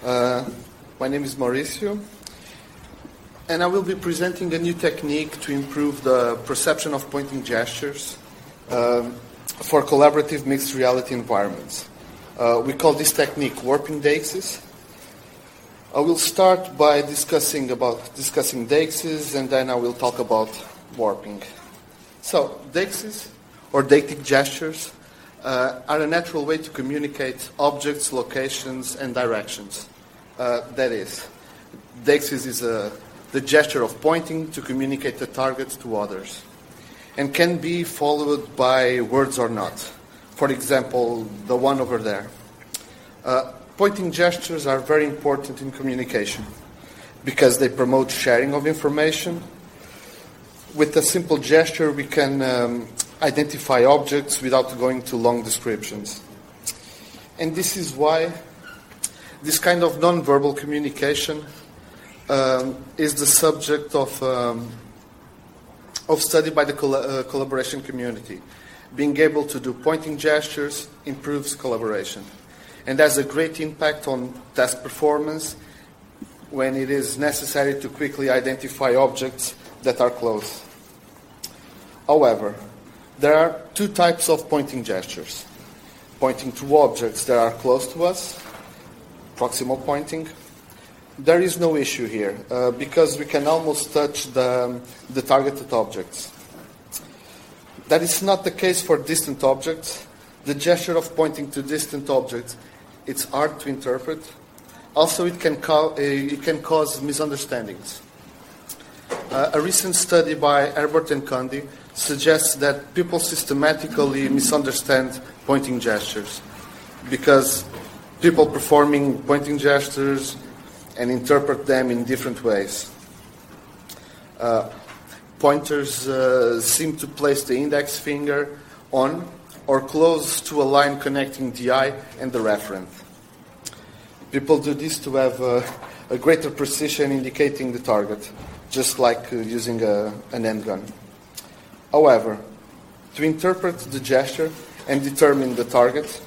My name is Maurício, and I will be presenting a new technique to improve the perception of pointing gestures for collaborative mixed reality environments. We call this technique Warping Deixis. I will start by discussing deixis, and then I will talk about warping. So, deixis, or deictic gestures, are a natural way to communicate objects, locations, and directions. That is, deixis is the gesture of pointing to communicate the target to others, and can be followed by words or not. For example, the one over there. Pointing gestures are very important in communication because they promote sharing of information. With a simple gesture, we can identify objects without going to long descriptions. And this is why this kind of non-verbal communication is the subject of study by the collaboration community. Being able to do pointing gestures improves collaboration and has a great impact on task performance when it is necessary to quickly identify objects that are close. However, there are two types of pointing gestures. Pointing to objects that are close to us, proximal pointing. There is no issue here because we can almost touch the targeted objects. That is not the case for distant objects. The gesture of pointing to distant objects, it's hard to interpret. Also, it can cause misunderstandings. A recent study by Herbert and Conde suggests that people systematically misunderstand pointing gestures because people performing pointing gestures and interpret them in different ways. Pointers seem to place the index finger on or close to a line connecting the eye and the referent. People do this to have a greater precision indicating the target, just like using an handgun. However, to interpret the gesture and determine the target,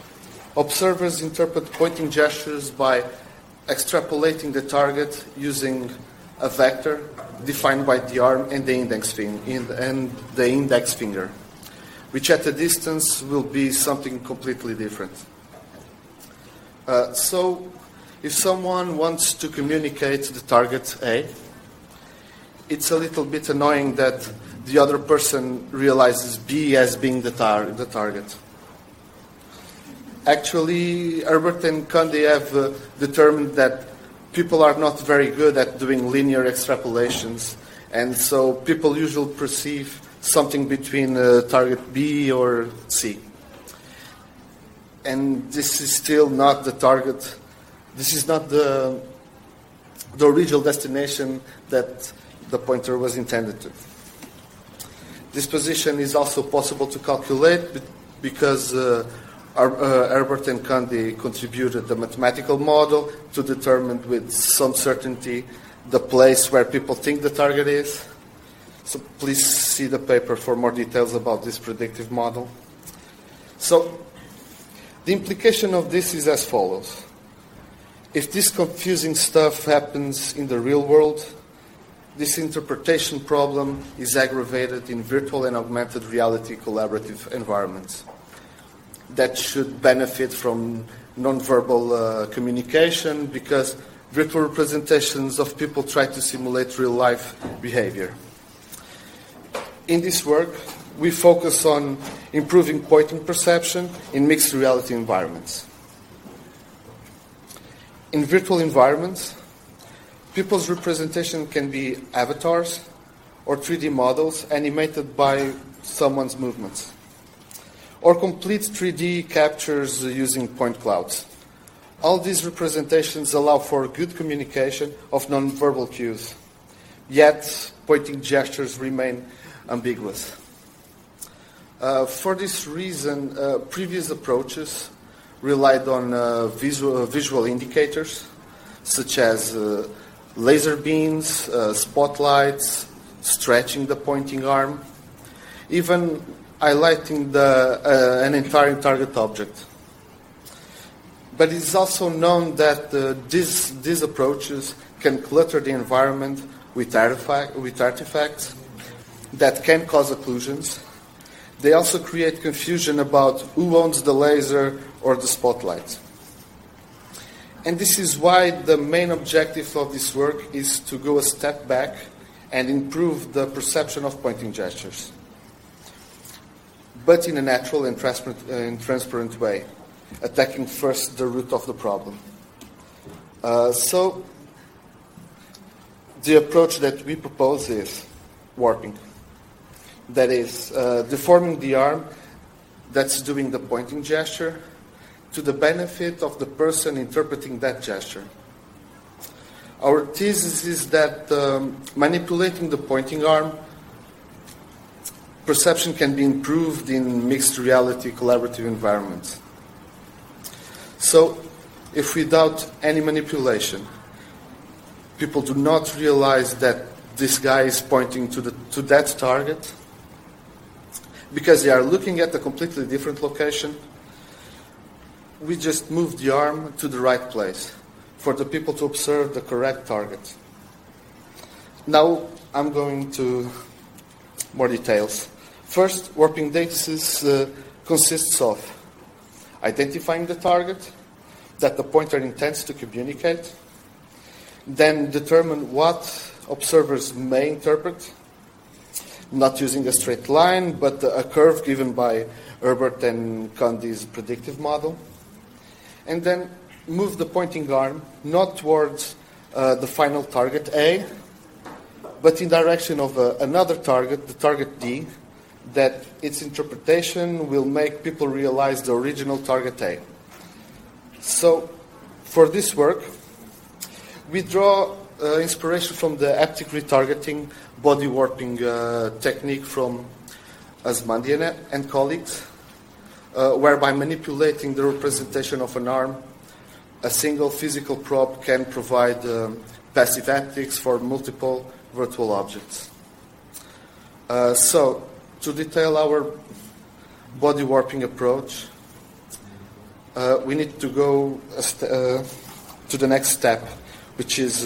observers interpret pointing gestures by extrapolating the target using a vector defined by the arm and the index finger, which at a distance will be something completely different. So, if someone wants to communicate the target A, it's a little bit annoying that the other person realizes B as being the target. Actually, Herbert and Conde have determined that people are not very good at doing linear extrapolations, and so people usually perceive something between target B or C. And this is still not the target. This is not the original destination that the pointer was intended to. This position is also possible to calculate because Herbert and Conde contributed the mathematical model to determine with some certainty the place where people think the target is. So please see the paper for more details about this predictive model. So the implication of this is as follows. If this confusing stuff happens in the real world, this interpretation problem is aggravated in virtual and augmented reality collaborative environments that should benefit from nonverbal communication because virtual representations of people try to simulate real-life behavior. In this work, we focus on improving pointing perception in mixed reality environments. In virtual environments, people's representation can be avatars or 3D models animated by someone's movements, or complete 3D captures using point clouds. All these representations allow for good communication of nonverbal cues, yet pointing gestures remain ambiguous. For this reason, previous approaches relied on visual indicators, such as laser beams, spotlights, stretching the pointing arm, even highlighting an entire target object. But it's also known that these approaches can clutter the environment with artifacts that can cause occlusions. They also create confusion about who owns the laser or the spotlight. And this is why the main objective of this work is to go a step back and improve the perception of pointing gestures, but in a natural and transparent way, attacking first the root of the problem. So the approach that we propose is warping. That is, deforming the arm that's doing the pointing gesture to the benefit of the person interpreting that gesture. Our thesis is that manipulating the pointing arm, perception can be improved in mixed reality collaborative environments. So, if without any manipulation, people do not realize that this guy is pointing to that target, because they are looking at a completely different location, we just move the arm to the right place for the people to observe the correct target. Now I'm going to more details. First, Warping Deixis consists of identifying the target that the pointer intends to communicate, then determine what observers may interpret, not using a straight line, but a curve given by Herbert and Condi's predictive model, and then move the pointing arm not towards the final target A, but in direction of another target, the target D, that its interpretation will make people realize the original target A. So, for this work, we draw inspiration from the haptic retargeting body warping technique from Asmandi and colleagues, whereby manipulating the representation of an arm, a single physical probe can provide passive haptics for multiple virtual objects. So, to detail our body warping approach, we need to go to the next step, which is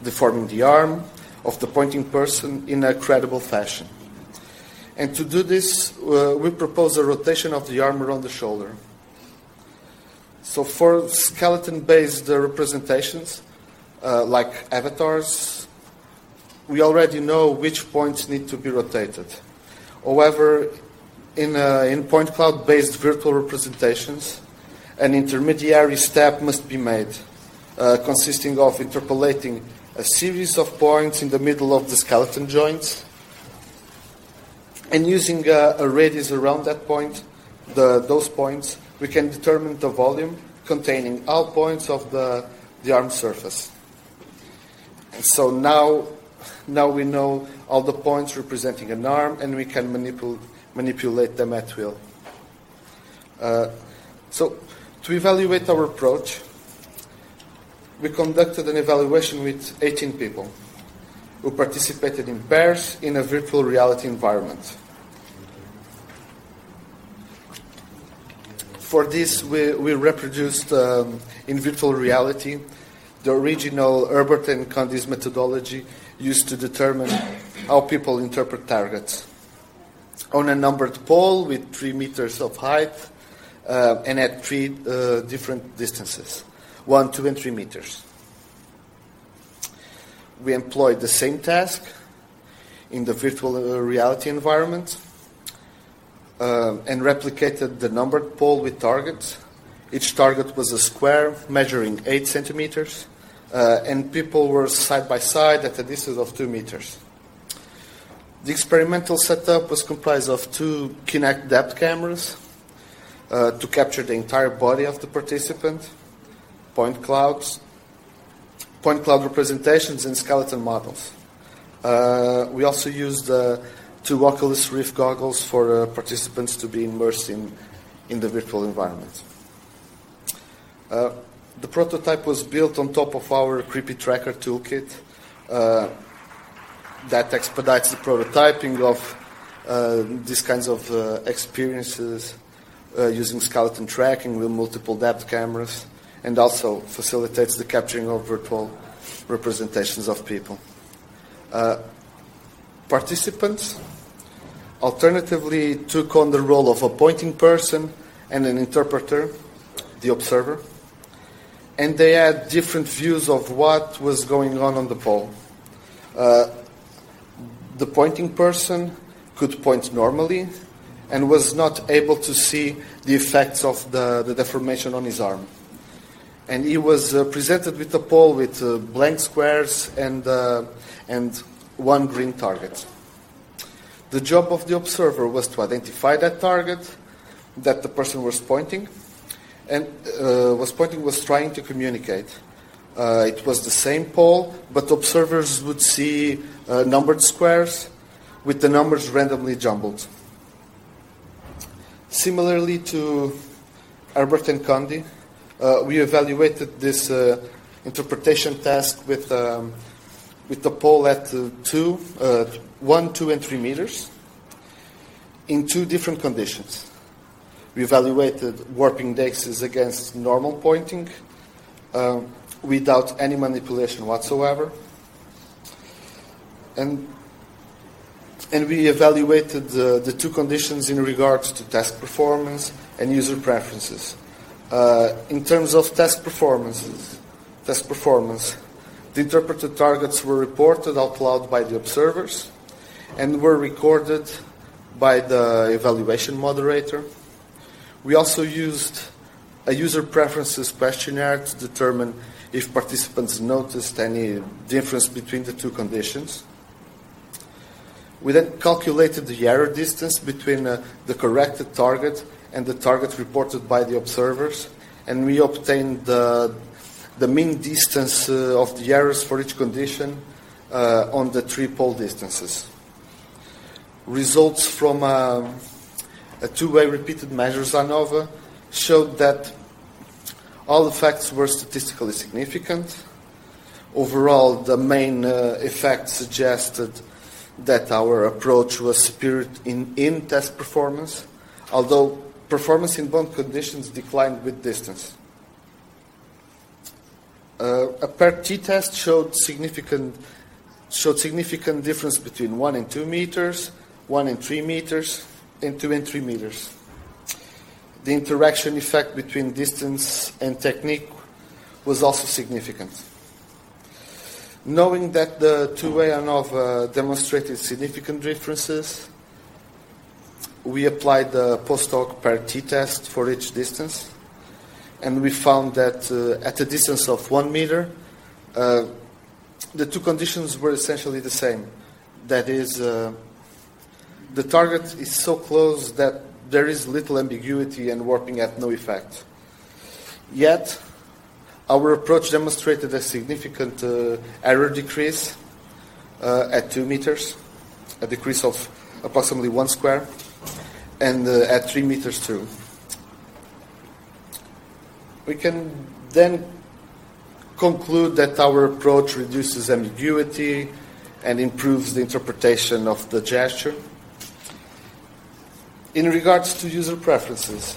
deforming the arm of the pointing person in a credible fashion. And to do this, we propose a rotation of the arm around the shoulder. So for skeleton-based representations, like avatars, we already know which points need to be rotated. However, in point cloud-based virtual representations, an intermediary step must be made, consisting of interpolating a series of points in the middle of the skeleton joints, and using a radius around that point, those points, we can determine the volume containing all points of the arm surface. And so now we know all the points representing an arm, and we can manipulate them at will. So to evaluate our approach, we conducted an evaluation with 18 people who participated in pairs in a virtual reality environment. For this, we reproduced in virtual reality the original Herbert and Condi's methodology used to determine how people interpret targets. On a numbered pole with 3 meters of height and at 3 different distances, 1, 2, and 3 meters. We employed the same task in the virtual reality environment and replicated the numbered pole with targets. Each target was a square measuring 8 centimeters, and people were side by side at a distance of 2 meters. The experimental setup was comprised of 2 Kinect depth cameras to capture the entire body of the participant, point cloud representations, and skeleton models. We also used 2 Oculus Rift goggles for participants to be immersed in the virtual environment. The prototype was built on top of our Creepy Tracker toolkit that expedites the prototyping of these kinds of experiences using skeleton tracking with multiple depth cameras, and also facilitates the capturing of virtual representations of people. Participants alternatively took on the role of a pointing person and an interpreter, the observer, and they had different views of what was going on the pole. The pointing person could point normally and was not able to see the effects of the deformation on his arm. And he was presented with a pole with blank squares and one green target. The job of the observer was to identify that target that the person was pointing and was trying to communicate. It was the same pole, but observers would see numbered squares with the numbers randomly jumbled. Similarly to Herbert and Condi, we evaluated this interpretation task with the pole at 1, 2, and 3 meters in 2 different conditions. We evaluated warping deixis against normal pointing without any manipulation whatsoever. And we evaluated the 2 conditions in regards to task performance and user preferences. In terms of task performance, the interpreted targets were reported out loud by the observers and were recorded by the evaluation moderator. We also used a user preferences questionnaire to determine if participants noticed any difference between the 2 conditions. We then calculated the error distance between the corrected target and the target reported by the observers, and we obtained the mean distance of the errors for each condition on the 3 pole distances. Results from a 2-way repeated measures ANOVA showed that all effects were statistically significant. Overall, the main effect suggested that our approach was superior in test performance, although performance in both conditions declined with distance. A paired t-test showed significant difference between 1 and 2 meters, 1 and 3 meters, and 2 and 3 meters. The interaction effect between distance and technique was also significant. Knowing that the 2-way ANOVA demonstrated significant differences, we applied the post-hoc paired t-test for each distance, and we found that at a distance of 1 meter, the 2 conditions were essentially the same. That is, the target is so close that there is little ambiguity and warping had no effect. Yet, our approach demonstrated a significant error decrease at 2 meters, a decrease of approximately 1 square, and at 3 meters too. We can then conclude that our approach reduces ambiguity and improves the interpretation of the gesture. In regards to user preferences,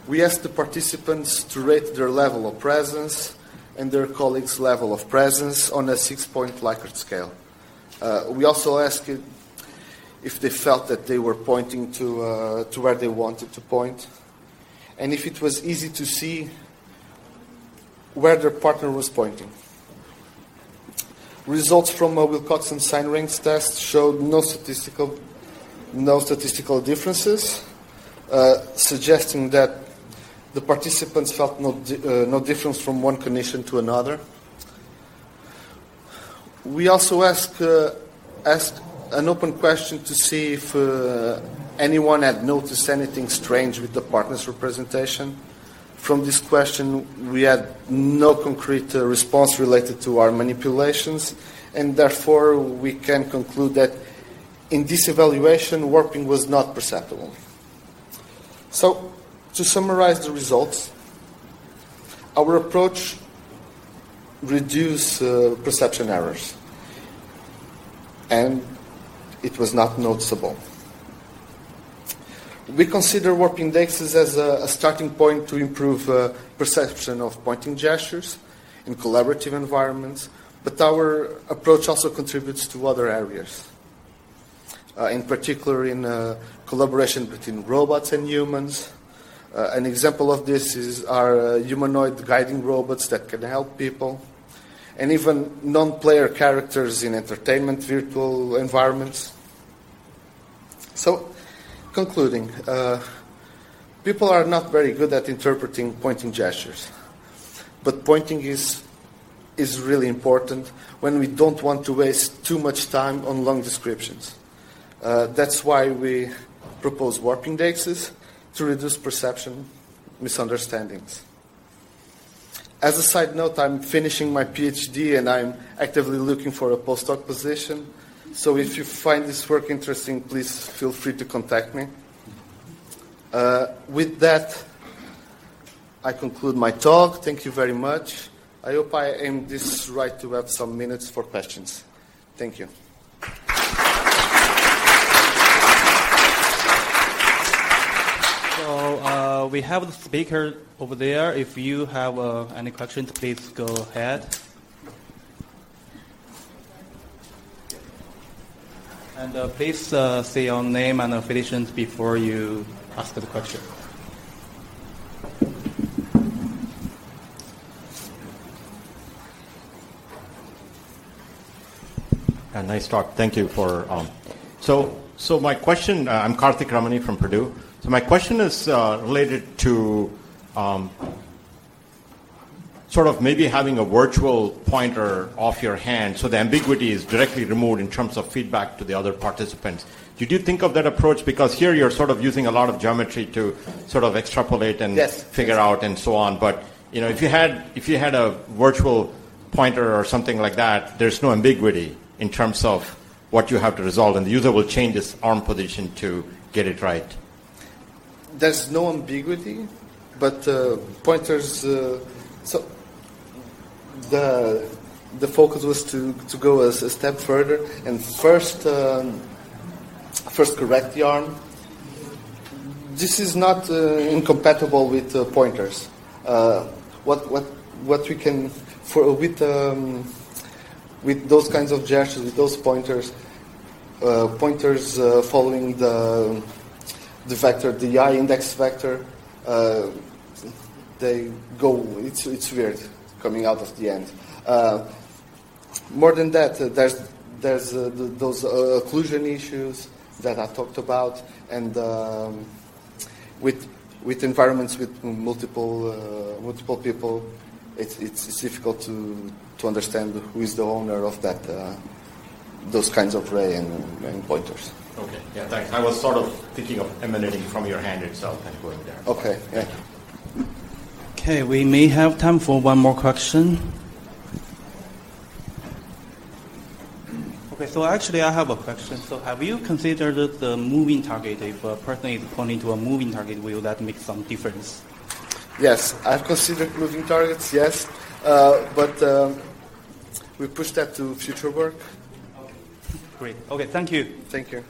we asked the participants to rate their level of presence and their colleagues' level of presence on a 6-point Likert scale. We also asked if they felt that they were pointing to where they wanted to point, and if it was easy to see where their partner was pointing. Results from a Wilcoxon sign range test showed no statistical differences, suggesting that the participants felt no difference from one condition to another. We also asked an open question to see if anyone had noticed anything strange with the partner's representation. From this question, we had no concrete response related to our manipulations, and therefore we can conclude that in this evaluation, warping was not perceptible. So, to summarize the results, our approach reduced perception errors, and it was not noticeable. We consider Warping Deixis as a starting point to improve perception of pointing gestures in collaborative environments, but our approach also contributes to other areas. In particular, in collaboration between robots and humans. An example of this is our humanoid guiding robots that can help people, and even non-player characters in entertainment virtual environments. So, concluding, people are not very good at interpreting pointing gestures, but pointing is really important when we don't want to waste too much time on long descriptions. That's why we propose Warping Deixis to reduce perception misunderstandings. As a side note, I'm finishing my PhD and I'm actively looking for a postdoc position. So if you find this work interesting, please feel free to contact me. With that, I conclude my talk. Thank you very much. I hope I aimed this right to have some minutes for questions. Thank you. So we have the speaker over there. If you have any questions, please go ahead. And please say your name and affiliations before you ask the question. Nice talk. Thank you for. So my question. I'm Karthik Ramani from Purdue. So my question is related to sort of maybe having a virtual pointer off your hand, so the ambiguity is directly removed in terms of feedback to the other participants. Did you think of that approach? Because here you're sort of using a lot of geometry to sort of extrapolate and figure out and so on. But you know, if you had a virtual pointer or something like that, there's no ambiguity in terms of what you have to resolve, and the user will change his arm position to get it right. There's no ambiguity, but pointers. So the focus was to go a step further and first correct the arm. This is not incompatible with pointers. What we can with those kinds of gestures, with those pointers following the vector, the I index vector, they go. It's weird coming out of the end. More than that, there's those occlusion issues that I talked about, and with environments with multiple people, it's difficult to understand who is the owner of that those kinds of ray and pointers. Okay, yeah, thanks. I was sort of thinking of emanating from your hand itself and going there. Okay, yeah. Okay, we may have time for one more question. Okay, so actually I have a question. So have you considered the moving target? If a person is pointing to a moving target, will that make some difference? Yes, I've considered moving targets, yes. But we push that to future work. Great. Okay, thank you. Thank you.